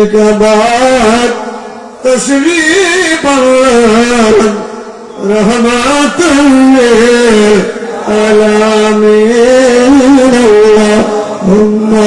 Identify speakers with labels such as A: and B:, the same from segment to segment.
A: के बाद तशरीफ रहमत आलमीन अल्लाहुम्मा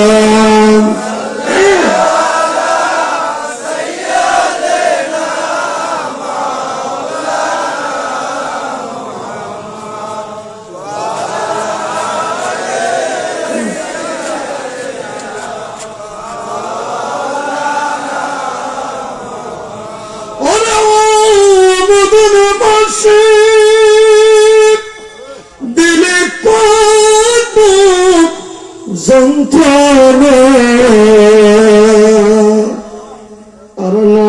A: যন্ত্রণা আর না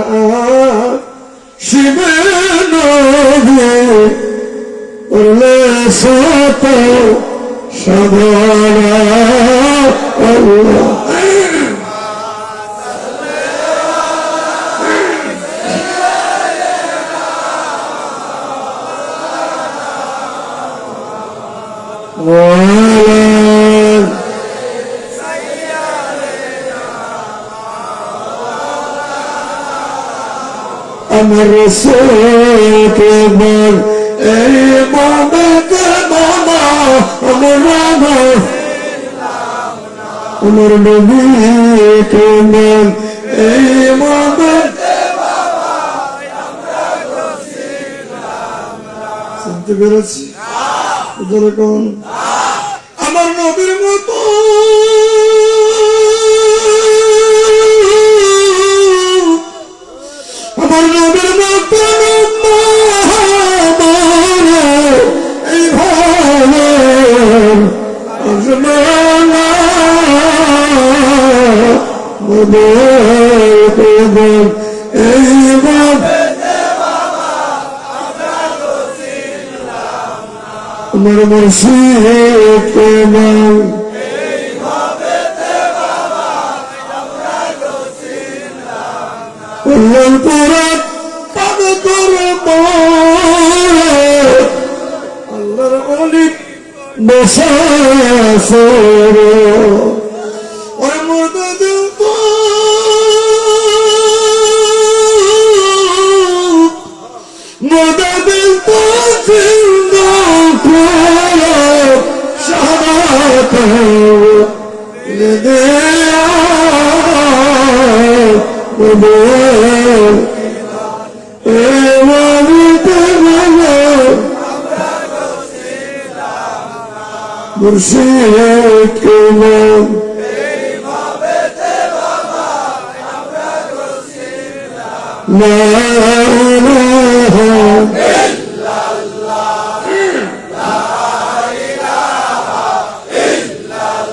A: শিবে নবী করলে শত সাধনা আল্লাহ আমার রসূল কে বল এই মামাকে মামা আমার নবী কে বল এই মামাকে মামা শুনতে পেরেছি যেরকম আমার নবীর মতো আমার নবীর মতো এই ভালো আমার মুর্শিদ কে নাম কল্যাণ পুরা পাবে করে আল্লাহর অলিক বসা ওই মতো দিল তো মতো দিল তো জিন্দা শাহাদাত দে মুর্শিদ কে নাম লা ইলাহা ইল্লাল্লাহ লা ইলাহা ইল্লাল্লাহ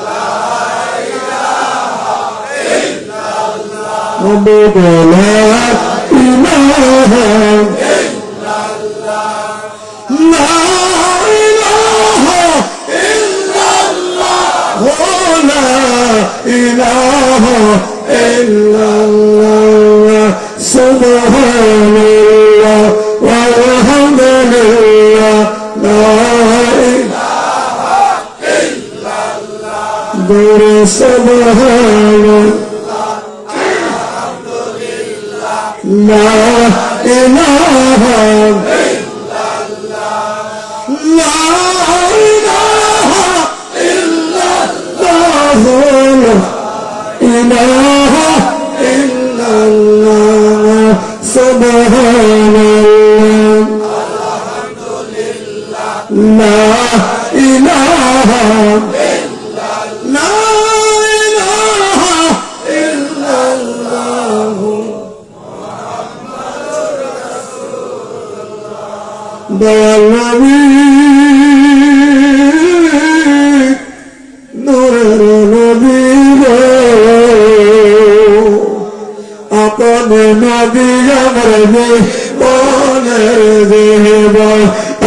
A: লা ইলাহা ইল্লাল্লাহ লা ইলাহা ইলাহা ইল্লাল্লাহ সুবহানাল্লাহ ওয়ালহামদুলিল্লাহ লা ইলাহা ইল্লাল্লাহ দূরে সুবহানাল্লাহ আলহামদুলিল্লাহ লা ইলাহা ইল্লাল্লাহ লা ইলাহা ইল্লাল্লাহ ইলাহা ইল্লাল্লাহ সুবহানাল্লাহ আলহামদুলিল্লাহ লা ইলাহা ইল্লাল্লাহ মুহাম্মাদুর রাসূলুল্লাহ দয়াল নবী নূরের নবী আপনে নবী আমার জীবনের দেবা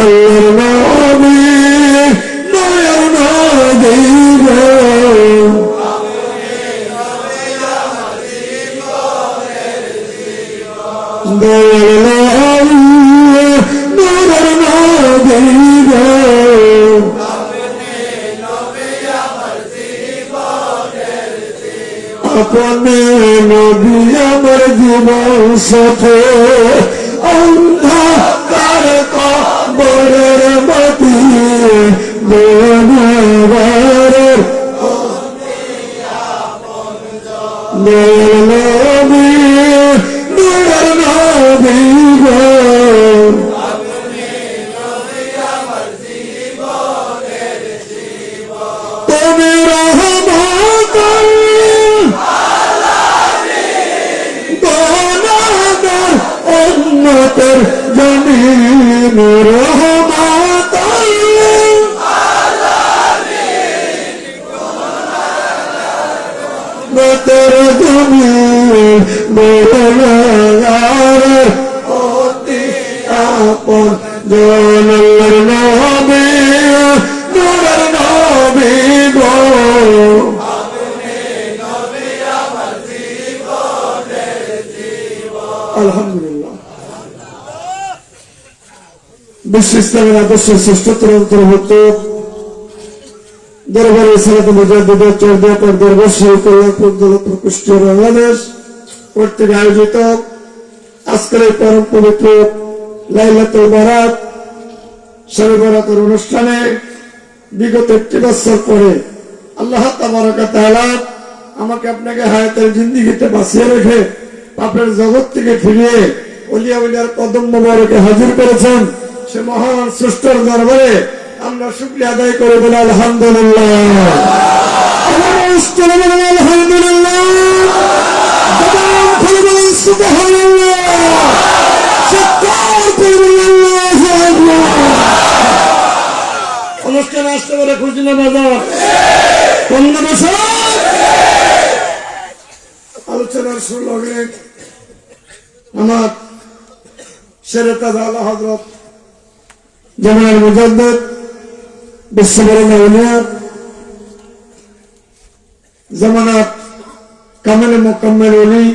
A: আল্লাহর নবী নূরের নবী দয়াল নূরের নবী আপনি নবী আমার জীবন সাথে অন্ধকার কবরের বাতি বেনাবারের নবী নূরের নবী গো তুমি রহমত গুনাহগার উম্মতের জমিন রহমত উম্মতের জমিন গুনাহগার অতি আপন জন আল্লাহর নবী নূরের নবী গো আলহামদুলিল্লাহ বিশ্ব ইসলামের আদর্শ শ্রেষ্ঠতর অন্তর্ভুক্ত দরবারে সালাত মুজাদ্দিদের চর্যা পর্দার বর্ষী কল্যাণপুর দৌলতপুর কুষ্টিয়া বাংলাদেশ কর্তৃক আয়োজিত আজকের এই পরম পবিত্র লাইলাতুল বারাত শবে বরাতের অনুষ্ঠানে বিগত 1 বছর পরে আল্লাহ তাবারক ওয়া তাআলা আমাকে আপনাকে হায়াতের জিন্দেগিতে বাঁচিয়ে রেখে পাপের জগৎ থেকে ফিরিয়ে ওলিয়া উলিয়ার কদম মোবারকে হাজির করেছেন। সে মহান সৃষ্টির দরবারে আমরা শুকরিয়া আদায় করে বলি আলহামদুলিল্লাহ, আলহামদুলিল্লাহ, সুবহানাল্লাহ, অনুষ্ঠানে আসতে পারে খুঁজলে বাজার 15 বছর আলোচনার শুরু লগ্নে আমার শেরে তাজা আলা হযরত জামাল মুজাদ্দিদ বিশ্ববরণ আউলিয়া জামানাত কামেলে মুকাম্মেল ওলি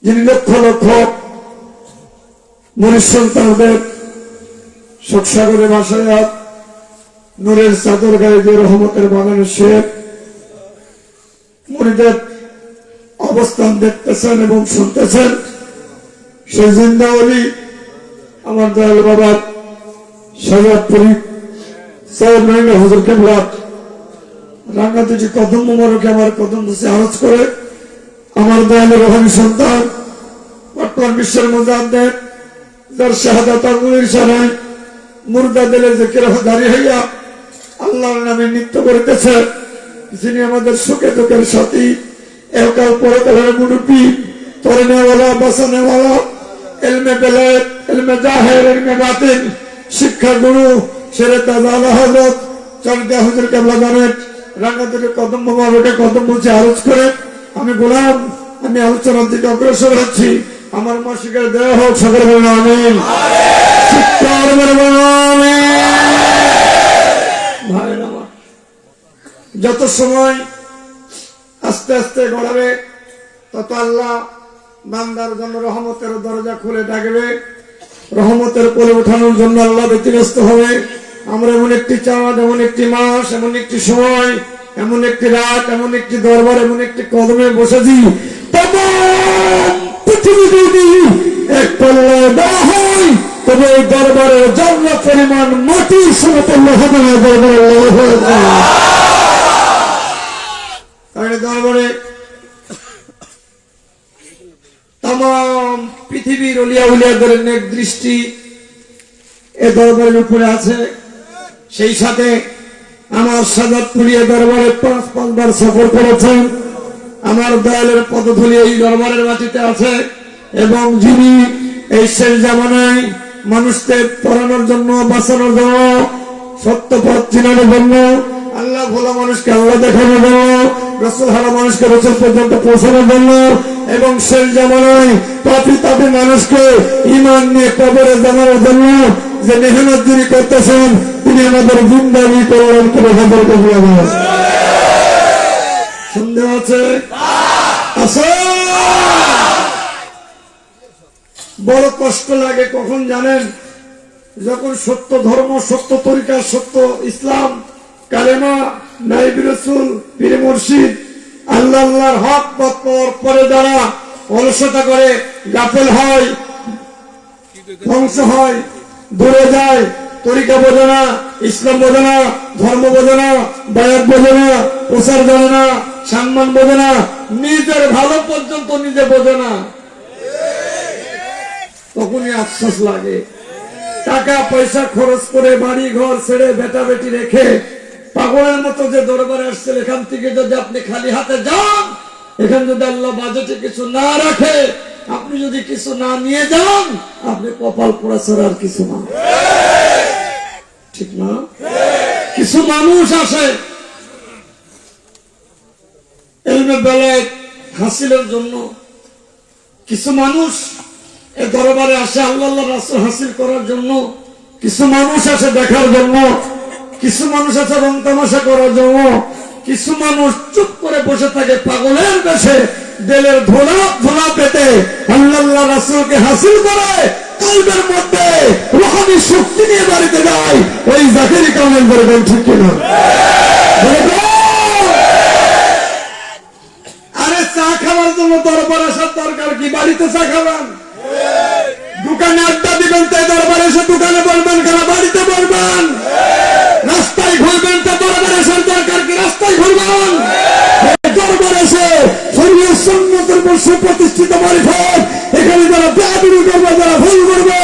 A: যিনি লক্ষ লক্ষ মুরিদ সন্তানদের শোকসাগরে ভাসায় নূরের চাদর গায়ে দিয়ে রহমতের বাগানের শেখ মুরিদের অবস্থান দেখতেছেন এবং শুনতেছেন। সেই জিন্দা ওলি আমার দয়াল বাবা সাজাদপুরি সাহেব নাইলা হুজুর কেবলা রাঙ্গাতুজি কদম মোবারকে আমার কদম বসে আরজ করে আমার দয়াল রোহানী সন্তান বর্তমান বিশ্বের মুজাদ্দিদ যার শাহাদাত আঙ্গুলের সারায় মুর্দা দিলে জিকির দাঁড়িয়ে হইয়া আল্লাহর নামে নৃত্য করিতেছে, যিনি আমাদের সুখে দুঃখের সাথী একাল পরকালের মুরব্বী তরে নেওয়ালা বাঁচানেওয়ালা এলমে বেলায়েত এলমে জাহের এলমে বাতিন শিক্ষা গুরু শেরে তাজা আলা হযরত চরদিয়া হুজুর কেবলা জানেন রাঙ্গাতুজি কদম মোবারকে কদম মুছে আরজ করে আমি গোলাম আমি আলোচনার দিকে অগ্রসর হচ্ছি। আমার মাসিকের দেয়া হোক সকলে বলেন আমিন। শিক্ষার ভাই আমার যত সময় আস্তে আস্তে গড়াবে তত আল্লাহ বান্দার জন্য রহমতের দরজা খুলে ডাকবে, রহমতের কোলে ওঠানোর জন্য আল্লাহ ব্যতিব্যস্ত হবে। আমরা এমন একটি চাঁদ, এমন একটি মাস, এমন একটি সময়, এমন একটি রাত, এমন একটি দরবার, এমন একটি কদমে বসেছি পৃথিবী যদি এক পাল্লায় দেওয়া হয় তবে এই দরবারের জন্ম পরিমাণ মাটির সমতুল্য হবে না। দরবারে তাম পৃথিবীর ওলিয়া উলিয়াদের নেক দৃষ্টি এ দরবারের উপরে আছে। সেই সাথে আমার সাজাদপুরিয়া দরবারে 5 বার সফর করেছেন। আমার দয়ালের পদধূলি এই দরবারের মাটিতে আছে এবং যিনি এই শেষ জামানায় মানুষকে পড়ানোর জন্য, বাঁচানোর জন্য, সত্য পথ চিনানোর জন্য, আল্লাহ ভোলা মানুষকে আল্লাহ দেখানোর জন্য, রাসূল হারা মানুষকে রাসূল পর্যন্ত পৌঁছানোর জন্য এবং শেষ জামানায় পাপী তাপী মানুষকে ঈমান নিয়ে কবরে জানানোর জন্য যে মেহনত যিনি করতেছেন তিনি আমাদের জিন্দাগি কল্যাণ করে হাজার কবুল আমিন। সন্দেহ আছে? আছে। বড় কষ্ট লাগে কখন জানেন? যখন সত্য ধর্ম, সত্য তরিকা, সত্য ইসলাম কালেমা নাইবি রাসূল পীর মুর্শিদ আল্লাহর হক পথ পরে যারা অলসতা করে, গাফেল হয়, ধ্বংস হয়, দূরে যায়, তরিকা বোঝে না, ইসলাম বোঝে না, ধর্ম বোঝে না, বায়াত বোঝে না, প্রচার জানে না, সম্মান বোঝে না, নিজের ভালো পর্যন্ত নিজে বোঝে না, তখনই আফসোস লাগে। টাকা পয়সা খরচ করে বাড়ি ঘর ছেড়ে বেটা বেটি রেখে পাগলের মতো যে দরবারে আসছে, এখান থেকে যদি আপনি খালি হাতে যান, এখানে যদি আল্লাহ বাজেটে কিছু না রাখে, আপনি যদি কিছু না নিয়ে যান, আপনি কপাল পোড়া ছাড়া আর কিছু না, ঠিক না? কিছু মানুষ আসে এলমে বেলায় হাসিলের জন্য, কিছু মানুষ এ দরবারে আসে আল্লাহ রাসূল হাসিল করার জন্য, কিছু মানুষ আসে দেখার জন্য, কিছু মানুষ আছে রং তামাশা করার জন্য, কিছু মানুষ চুপ করে বসে থাকে পাগলের বেশে, দিলের ধোলা পেতে আল্লাহ রাসূলকে হাসিল করে কলবের মধ্যে রূহানি শক্তি নিয়ে বাড়িতে যায়। ওই জাকিরি কামেল বলবেন ঠিক কিনা? আরে চা খাওয়ার জন্য দরবার আসার দরকার কি? বাড়িতে চা খাবেন, দোকানে আড্ডা দিবেন, তাই দরবারে এসে দোকানে বলবেন কেন? বাড়িতে বলবেন। রাস্তায় ঘুরবেন, তা দরবারে আসার দরকার কি? রাস্তায় ঘুরবেন। দরবারে এসে শরীয়ত সুন্নাতের উপর সুপ্রতিষ্ঠিত মারিফত, এখানে যারা বেয়াদবি করবে, যারা ভুল করবে,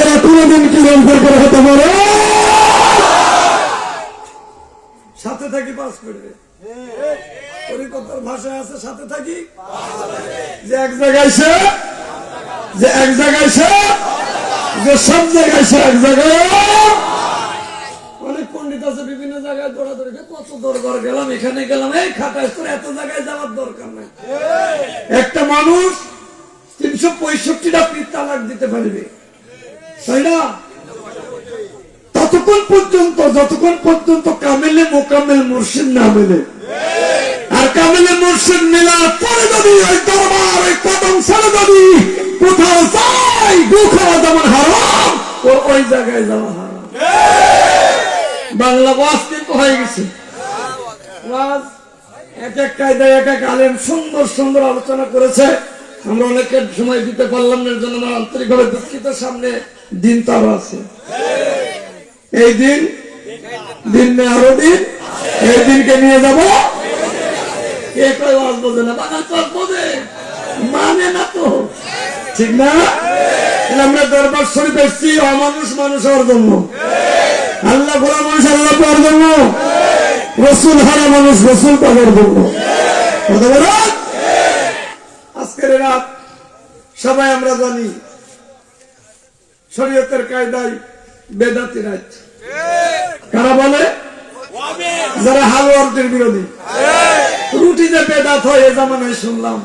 A: এরা কোনদিন কি রংপুর করে হতে পারে? সাথে থাকি পাস করবে, পরিকল্পনার ভাষায় আছে সাথে থাকি, যে এক জায়গায় সে, যে এক জায়গায় সে, যে সব জায়গায় সে এক জায়গায়। অনেক পণ্ডিত আছে বিভিন্ন জায়গায় দৌড়াদৌড়ি, কত দরবার গেলাম, এখানে গেলাম, এই খাটাই তোর এত জায়গায় যাওয়ার দরকার নাই। একটা মানুষ 365টা পীর তালাক দিতে পারবে, তাই না? ততক্ষণ পর্যন্ত যতক্ষণ পর্যন্ত কামেলে মোকামেল মুর্শিদ না মেলে, আর কামেলে মুর্শিদ মেলার পরে যদি ওই দরবার ওই কদম ছেড়ে যদি কোথাও যাই, গু খাওয়া যেমন হারাম, ওই জায়গায় যাওয়া হারাম। বাংলা ওয়াজ কিন্তু হয়ে গেছে, ওয়াজ এক এক কায়দায় এক এক আলেম সুন্দর সুন্দর আলোচনা করেছে। আমরা অনেকের সময় দিতে পারলাম না, এর জন্য আমরা আন্তরিকভাবে দুঃখিত। সামনে দিন তো আরো আছে, এই দিন নেই আরো দিন, এই দিনকে নিয়ে যাবো। কে কয় ওয়াজ বোঝে না? বাঙাল তো বোঝে, মানে না তো, ঠিক না? আমরা দরবার শরীফ এসেছি অমানুষ মানুষ হওয়ার জন্য, আল্লাহ ভোলা মানুষ আল্লাহ পাওয়ার জন্য, রসুল হারা মানুষ রসুল পাওয়ার জন্য। আজকের রাত সবাই আমরা জানি শরীয়তের কায়দায় বেদাতি রাত। কারা বলে? যারা হালুয়া রুটির বিরোধী। রুটি যে বেদাত হয় এ জামানায় শুনলাম,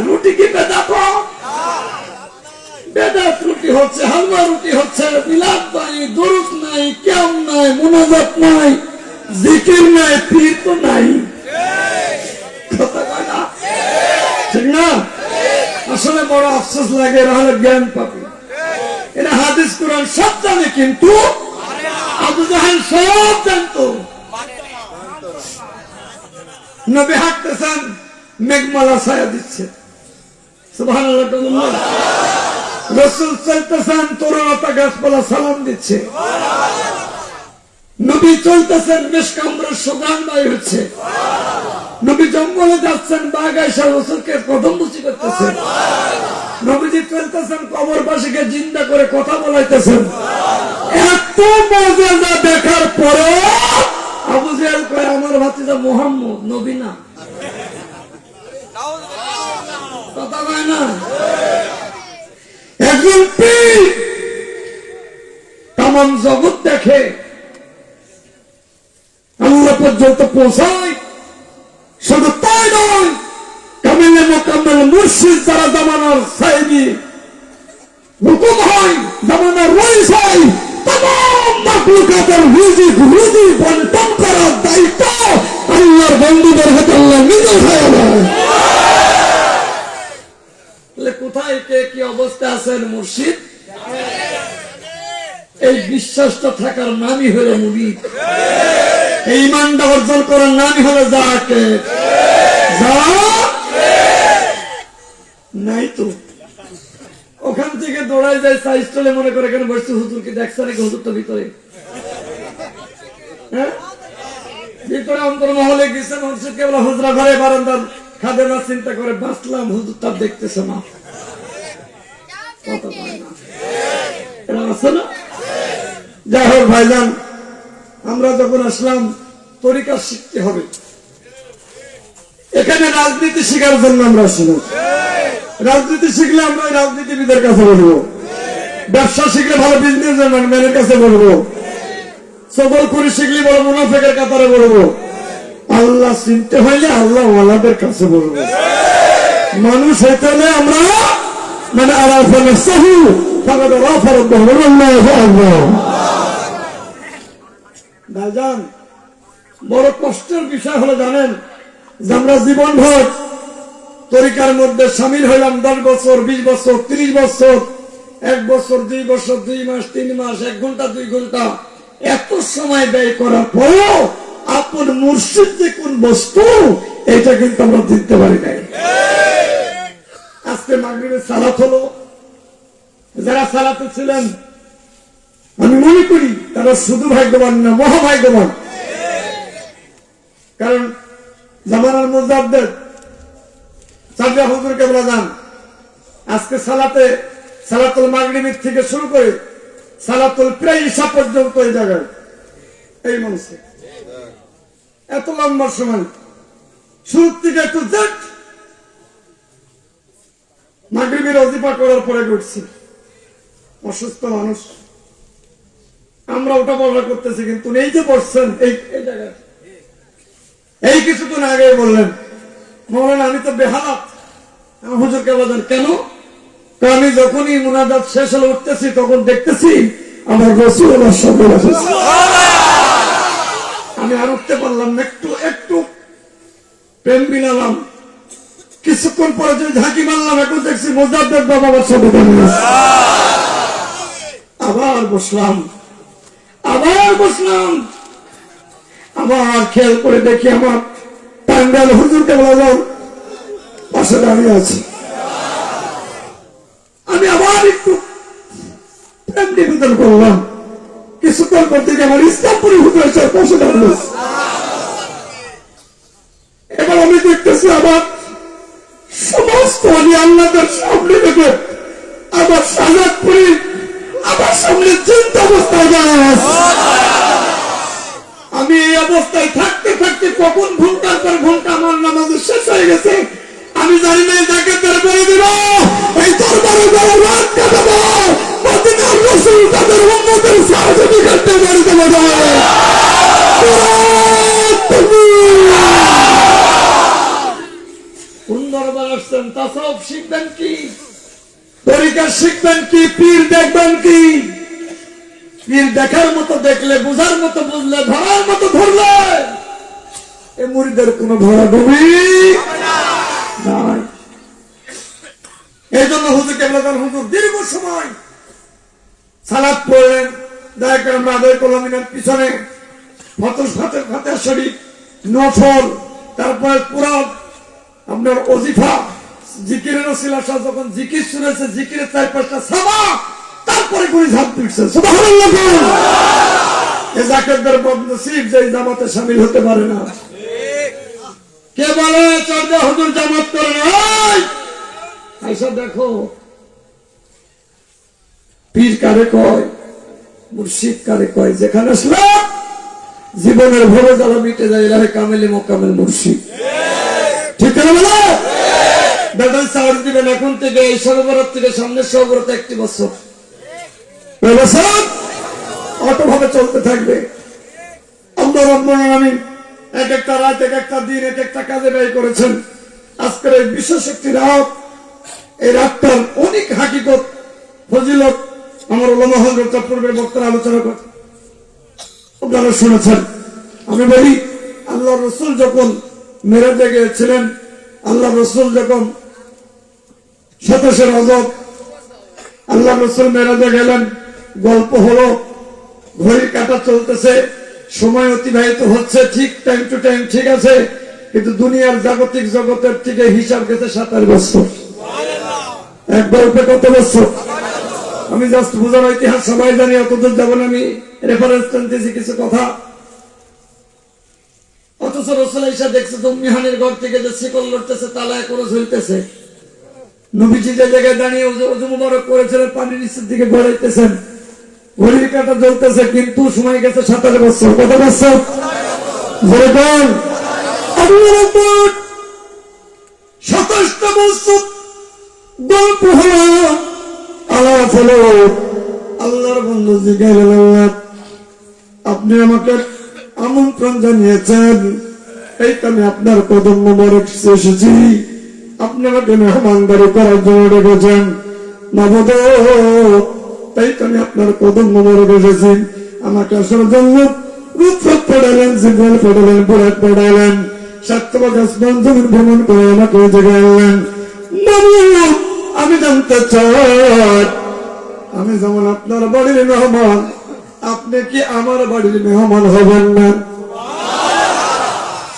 A: রুটি কি বেদাত? বেদাত রুটি হচ্ছে, হালুয়া রুটি হচ্ছে, মিলাদ নাই, দুরূদ নাই, কিয়াম নাই, মুনাজাত নাই, জিকির নাই, পীর তো নাই, ঠিক না? আসলে বড় আফসোস লাগে, এরা হলো জ্ঞান পাপী, এরা হাদিস কোরআন সব জানে, কিন্তু আবু জাহেল সব জানতো। নবী হাঁটতেছেন, মেঘমালা ছায়া দিচ্ছে, সুবহানাল্লাহ। রাসূল চলতেছেন, তরুণতা গাছপালা সালাম দিচ্ছে। নবী চলতেছেন, মেশকাম্বরের সুগন্ধ বের হচ্ছে। নবী জঙ্গলে যাচ্ছেন, বাঘ আয়েশা রাসূলকে কদম বুচি করতেছেন। নবীজি চলতেছেন, কবর বাসীকে জিন্দা করে কথা বলাইতেছেন। এত মুজিজা দেখার পরে আবু জাহেল কয়, আমার ভাতিজা মুহাম্মদ নবী না, কথা কয় না। একজন পীর তামাম জগৎ দেখে, আল্লাহ পর্যন্ত পৌঁছায়। শুধু তাই নয়, কামিলে মোকাম্মেল মুর্শিদ যারা জামানার সাহেবী হুকুম হয়, জামানার রইস হয়, তামাম মাখলুকাতের রিজিক রুজি বন্টন করার দায়িত্ব আল্লাহর বন্ধুদের হাতে আল্লাহ নিজে উঠায় দেয়। কোথায় কে কি অবস্থা আছেন মুর্শিদ, এই বিশ্বাসটা থাকার নামই হলো মুরিদ। এই ইমানটা অর্জন করার নামই হলো জাকাত। নাই তো ওখান থেকে দৌড়ায় যায় চা স্টলে, মনে করে এখানে বসছে হুজুরকে দেখছে নাকি, হুজুরটা ভিতরে ভিতরে অন্তর্মহলে গেছে, মানুষের কেবল হুজরা ঘরে বারান্দার খাদে না, চিন্তা করে বাঁচলাম, হুজুর তার দেখতেছে না, কথা পায় না, এরা আছে না। যাই হোক ভাইজান, আমরা যখন আসলাম তরিকা শিখতে হবে। এখানে রাজনীতি শিখার জন্য আমরা আসলাম। রাজনীতি শিখলে আমরা রাজনীতিবিদের কাছে বলবো, ব্যবসা শিখলে ভালো বিজনেসম্যানের কাছে বলবো, সবল করে শিখলে বড় মুনাফিকের কাতারে বলবো, আল্লাহ চিনতে হইলে আল্লাহ ওয়ালাদের কাছে বলবো। মানুষ হইতে হলে আমরা মানে আরাফানে সাহু ফাকাদ রাফা রাব্বাহু আল্লাহু আকবার। ভাইজান, বড় কষ্টের বিষয় হলো জানেন যে আমরা জীবনভর তরিকার মধ্যে সামিল হইলাম, 10 বছর, 20 বছর, 30 বছর, 1 বছর, 2 বছর, 2 মাস, 3 মাস, 1 ঘন্টা, 2 ঘন্টা, এত সময় ব্যয় করার পরেও আপন মুর্শিদ যে কোন বস্তু এটা কিন্তু আমরা চিনতে পারি নাই। আজকে মাগরিবের সালাত হলো, যারা সালাতে ছিলেন আমি মনে করি তারা শুধু ভাগ্যবান না, মহাভাগ্যবান। কারণ জামানার মুজাদ্দেদ সাজ্জা হুজুর কেবলা যান আজকে সালাতে, সালাতুল মাগরিবের থেকে শুরু করে সালাতুল প্রায় ঈশা পর্যন্ত এই জায়গায় এই মানুষে এত লম্বা সময় শুরু থেকে একটু জেট মাগরিবের ওজিফা করার পরে ঘুরছি। অসুস্থ মানুষ, আমরা ওটা বলা করতেছি, কিন্তু এই যে বসছেন এই জায়গায়, এই কিছুক্ষণ আগে বললেন মৌলানা আমি তো বেহালাত। হুজুরকে বলেন কেন? আমি যখনই মুনাজাত শেষ হলে উঠতেছি তখন দেখতেছি আমার রাসূলুল্লাহ সাল্লাল্লাহু আলাইহি ওয়াসাল্লাম। আমি আর উঠতে পারলাম না, একটু প্রেম বিলালাম, কিছুক্ষণ পরে যে ঝাঁকি মারলাম এখন দেখছি মুজাদ্দেদ বাবা আমার সাথে দাঁড়িয়ে আছে। আবার বসলাম, আবার খেয়াল করে দেখি আমার টাঙ্গাইল হুজুরকে বললাম পাশে দাঁড়িয়ে আছে। আমি আবার একটু প্রেম নিবেদন করলাম, কিছুক্ষণ পর থেকে আমার ইসলামপুরি হুজুর এসে পাশে দাঁড়িয়ে আছে। এবার আমি দেখতেছি আবার সমস্ত আমি আল্লাহদের সামনে থেকে আবার সাজাদপুরি আমার সামনে চিন্তা অবস্থায় দাঁড়িয়ে আছে। আমি এই অবস্থায় থাকতে থাকতে কখন ঘন্টার পর ঘন্টা আমার নামাজ শেষ হয়ে গেছে আমি জানি না। যাকে দরবারে দিব এই দরবারে যারা রাত কাটাবো মদিনার রাসূল তাদের উম্মতের সাহায্য করতে বাড়িতে বাজায়। কোন দরবার আসছেন? তাসাউফ শিখবেন কি, তরিকা শিখবেন কি, পীর দেখবেন কি? পীর দেখার মতো দেখলে, বুঝার মতো বুঝলে, ধরার মতো ধরলে এ মুরিদের কোন ধরা ডুবি নাই। এই জন্য হুজুর কেবলাদান হুজুর দীর্ঘ সময় সালাত পড়লেন, দয়া করে আমরা আদায় করলাম এর পিছনে ফাতিহা শরীফ, নফল, তারপরে কুরআন, আপনার ওজিফা, জিকিরের ওসিলা সহ যখন জিকির শুনেছে জিকিরের 4-5টা সাবাব, তারপরে গুলি ঝাঁপ দিচ্ছে। সুবহানাল্লাহ। এই জাকাতদার বদনসিব যে জামাতে শামিল হতে পারে না। কে বলে চর্যা হুজুর জামাত করে নাই? আইসা দেখো পীর কারে কয়, মুর্শিদ কারে কয়। যেখানে আসলে জীবনের ভোরে জ্বালা মিটে যায়, এলাহে কামেলে মোকামেল মুর্শিদ। ঠিক আছে বলো? বেতন চাউল দিবেন এখন থেকে, এই সরবরাহ থেকে সামনের সরবরাহ 1 বছর অতভাবে চলতে থাকবে। আল্লাহ রাব্বুল আলামিন এক একটা রাত, এক একটা দিন, এক একটা কাজে ব্যয় করেছেন। আজকের এই বিশেষ একটি রাত, এই রাতটার অনেক হাকিকত ফজিলত আমার উলামা হযরত পূর্বের বক্তারা আলোচনা করে আপনারা শুনেছেন। আমি বলি আল্লাহ রাসূল যখন মেরাজে গিয়েছিলেন, আল্লাহ রাসূল যখন 27 রজব আল্লাহ রাসূল মেরাজে গেলেন, গল্প হলো, ঘড়ির কাঁটা চলতেছে, সময় অতিবাহিত হচ্ছে ঠিক টাইম টু টাইম ঠিক আছে, কিন্তু দুনিয়ার জাগতিক জগতের থেকে হিসাব গেছে 27 বছর। এক গল্পে কত বছর? আমি জাস্ট বোঝার ইতিহাস সবাই জানি, অতদূর যাবো না, আমি রেফারেন্স টানতেছি কিছু কথা। অথচ রাসূল ঈসা দেখছে মিহানের ঘর থেকে যে শিকল লড়তেছে, তালা এখনো ঝুলতেছে। নবীজি যে জায়গায় দাঁড়িয়ে ওযু মুবারক করেছিলেন, পানির নিচের দিকে গড়াইতেছেন, ঘড়ির কাঁটা জ্বলতেছে, কিন্তু সময় গেছে 27 বছর। কত বছর? যেরকম আল্লাহর উপর 27টা বছর গল্প হলো, আলাপ হলো। আল্লাহর বন্ধু জিজ্ঞাসা, আপনি আমাকে আমন্ত্রণ জানিয়েছেন, এই তো আমি আপনার কদম মোবারক এসেছি, আপনি আমাকে মেহমানদারি করার জন্য ডেকেছেন। মাবুদ, তাই তো আমি আপনার কদম মোবারক এসেছি, আমাকে আসার জন্য রূপসত পড়ালেন, জিব্রাইল পড়ালেন, বুরাক পড়ালেন, 7 তবাক আসমান জমিন ভ্রমণ করে আমাকে জেগে আনলেন। মাবুদ, আমি জানতে চাই, আমি যেমন আপনার বাড়ির মেহমান, আপনি কি আমার বাড়ির মেহমান হবেন না?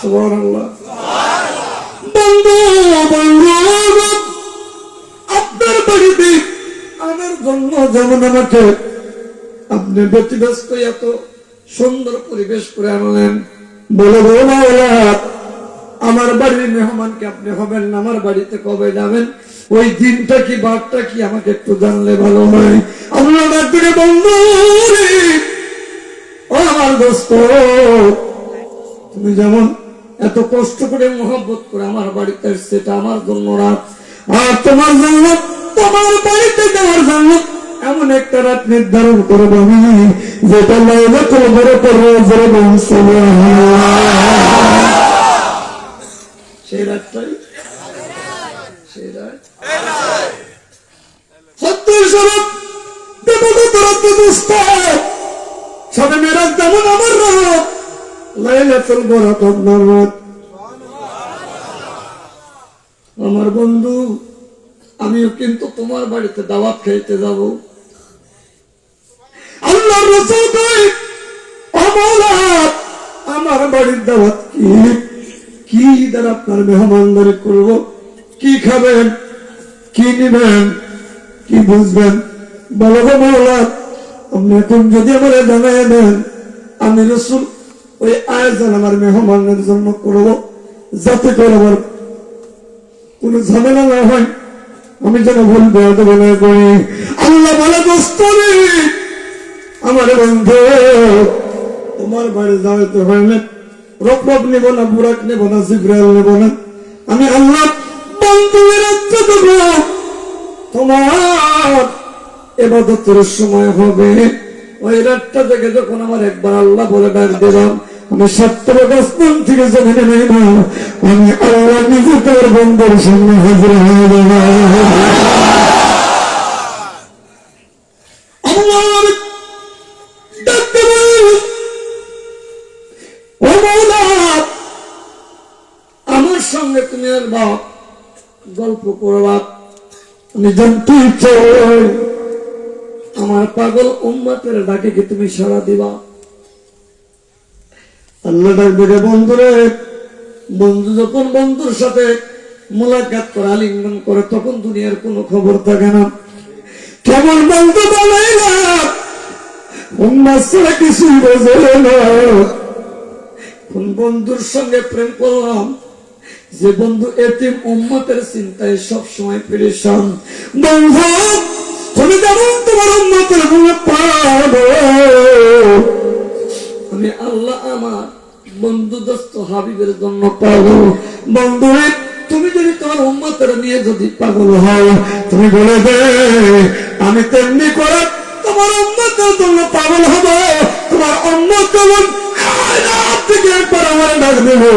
A: সুবহানাল্লাহ। বন্ধু বন্ধু, আপনার বাড়িতে আনার জন্য যেমন আমাকে আপনি ব্যতিব্যস্ত এত সুন্দর পরিবেশ করে আনলেন, বলে বলা আমার বাড়ির মেহমানকে আপনি হবেন না, আমার বাড়িতে কবে যাবেন, ওই দিনটা কি বারটা কি আমাকে একটু জানলে ভালো হয়। আপনার একদিকে বন্ধু, ও আমার দোস্ত, তুমি যেমন এত কষ্ট করে মহব্বত করে আমার বাড়িতে এসছে, এটা আমার জন্য রাত, আর তোমার জন্য তোমার বাড়িতে যাওয়ার জন্য এমন একটা রাত নির্ধারণ করব আমি, যেটা লাইলাতুল বরকতের সেই রাতটাই, সেই রাত সত্যের স্বরূপ দেবগত রাত দোস্ত, সবে মেরাজ যেমন আমার রাত, লাইলাতুল বরকত আপনার রাত। আমার বন্ধু, আমিও কিন্তু তোমার বাড়িতে দাওয়াত খাইতে যাব। আল্লাহর রাসূল কয়, ও মাওলা, আমার বাড়ির দাওয়াত কি দ্বারা আপনার মেহমানদারি করব, কি খাবেন, কি নিবেন, কি বুঝবেন, বলো গো মাওলা, আপনি এখন যদি আমার জানাই দেন, আমি রাসূল ওই আয়োজন আমার মেহমানের জন্য করব, যাতে করে আমার কোন ঝামেলা না হয়, আমি যেন ভুল বেয়াদবি না করি। আল্লাহ বলে, দোস্ত রে, আমার বন্ধু, তোমার বাড়ি যাওয়াতে হয় না, রব নেব না, বুরাক নেব না, জিব্রাইল নেব না, আমি আল্লাহ বন্ধুর রাজ্য দেব। তোমার ইবাদতের সময় হবে ওই রাতটা থেকে, যখন আমার একবার আল্লাহ বলে ডাক দিলাম, আমি 7 তবাক আসমান থেকে জমিনে নেই না, আমি আল্লাহ নিজে তোর বন্ধুর সামনে হাজির হয়ে যাব। আমার সঙ্গে তুমি আর বাপ গল্প করবা, আমি জানতে চাই আমার পাগল উম্মতের ডাকে কি তুমি সাড়া দিবা? আল্লাহ ডাক দিবে, বন্ধুরে, বন্ধু যখন বন্ধুর সাথে মোলাকাত করে, আলিঙ্গন করে, তখন দুনিয়ার কোনো খবর থাকে না। কেমন বন্ধু বানাইলা, উম্মত ছাড়া কিছুই বোঝে না। কোন বন্ধুর সঙ্গে প্রেম করলাম, যে বন্ধু এতিম উম্মতের চিন্তায় সবসময় পেরেশান। বন্ধু, তুমি যেমন তোমার উম্মতের গুণে পাবো, আমি আল্লাহ আমার বন্ধু দোস্ত হাবিবের জন্য পাগল। বন্ধু, তুমি যদি তোমার উম্মতের নিয়ে যদি পাগল হও, তুমি বলে দে, আমি তেমনি করে তোমার উম্মতের জন্য পাগল হব। তোমার উম্মত যেমন থেকে একবার আমার ডাক দেবে,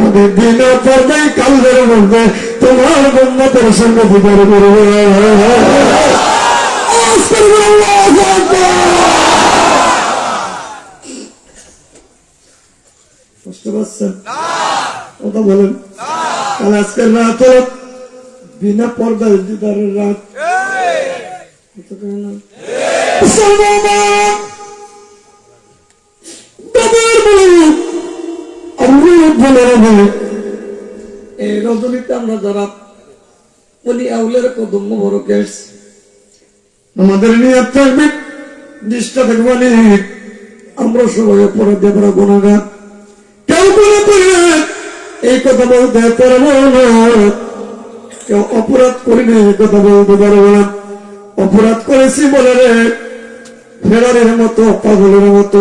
A: আমি বিনা পর্দায় কালের মধ্যে তোমার উম্মতের সঙ্গে দিদার করবো। বুঝতে পারছেন কথা বলেন? তাহলে আজকের রাত বিনা পর্দায় দিদারের রাত। মুসলমান এই রজনীতে আমরা যারা উনি আউলের কদম মোবারক এসেছি, আমাদের নিয়ত থাকবে নিষ্ঠা থাকবে অনেক। আমরা সবাই অপরাধী, আমরা গুনাহগার, কেউ গুনাহ করলে এই কথা বলতে পারবো না, কেউ অপরাধ করিনি এই কথা বলতে পারবো না। অপরাধ করেছি বলে রে ফেরারের মতো পাগলের মতো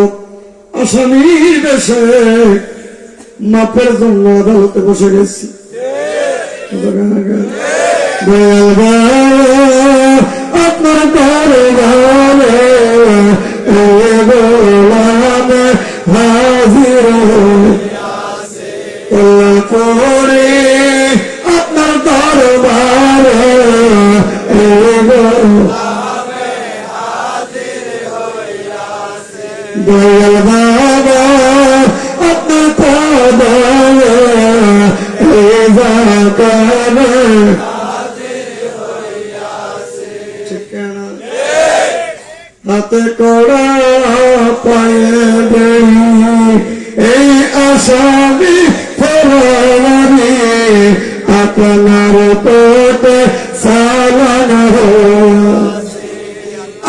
A: আসামির বেশে মাপের জন্য আদালতে বসে গেছি। আপনার হাজির পরে আপনার দরবারে দয়াল বাবা আপনার পদারে হাতে কড়া পায়ে দেই এই আসামি ফেরারি আপনার পথে সালাম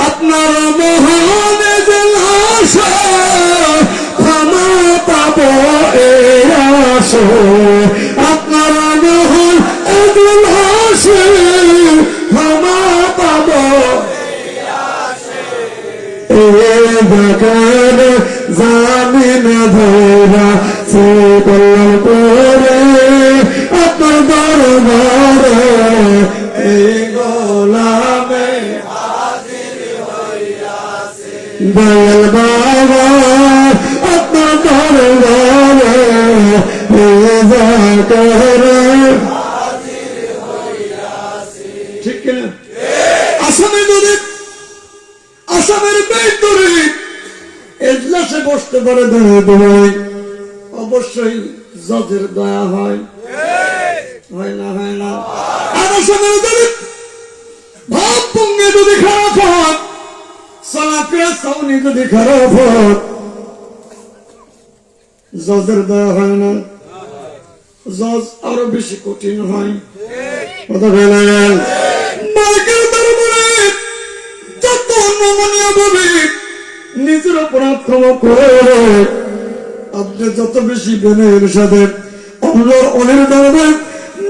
A: আপনার মহান জলাশা ক্ষমা পাব এই আশা আপনার মহান জলাশা ক্ষমা পাব বকর জামিন ধরা সে কল্যাণ করে আপনার দরবারে এই গোলামে হাজির হইয়াছে দয়াল বাবা আপনার দরবারে এই বকর হাজির হইয়াছে। ঠিক কিনা? আসামে যদি আসামের ভিতরে এজলাসে বসতে পারে দয়া অবশ্যই জজের দয়া হয়, হয় না? হয় না? আর আসামের যদি ভাব ভঙ্গি যদি খারাপ হয়, চলাফেরা চাউনি যদি খারাপ হয়, জজের দয়া হয় না? জজ আরো বেশি কঠিন হয়। কথা বলেন মালিকের দরবারে যত নমনীয় ভাবে নিজের অপরাধ ক্ষমা করে আপনি যত বেশি বিনয়ের সাথে আল্লাহর অনেক দরবারে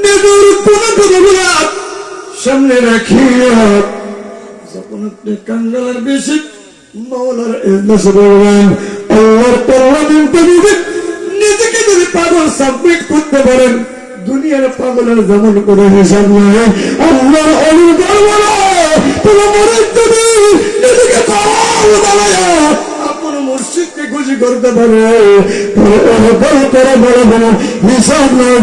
A: নিজের গুনাহগুলো সামনে রাখিয়া যখন আপনি কাঙ্গালের বেশি মাওলার ইজলাসে বলবেন আল্লাহর পার্লামেন্টে নিজেকে যদি পাগল সাবমিট করতে পারেন দুনিয়ার পাগলের যেমন করে হিসাব নাই আল্লাহর অনেক দরবারে নিজেকে পাগল বানায়া আপনার মুর্শিদকে খুশি করতে পারে হিসাব নাই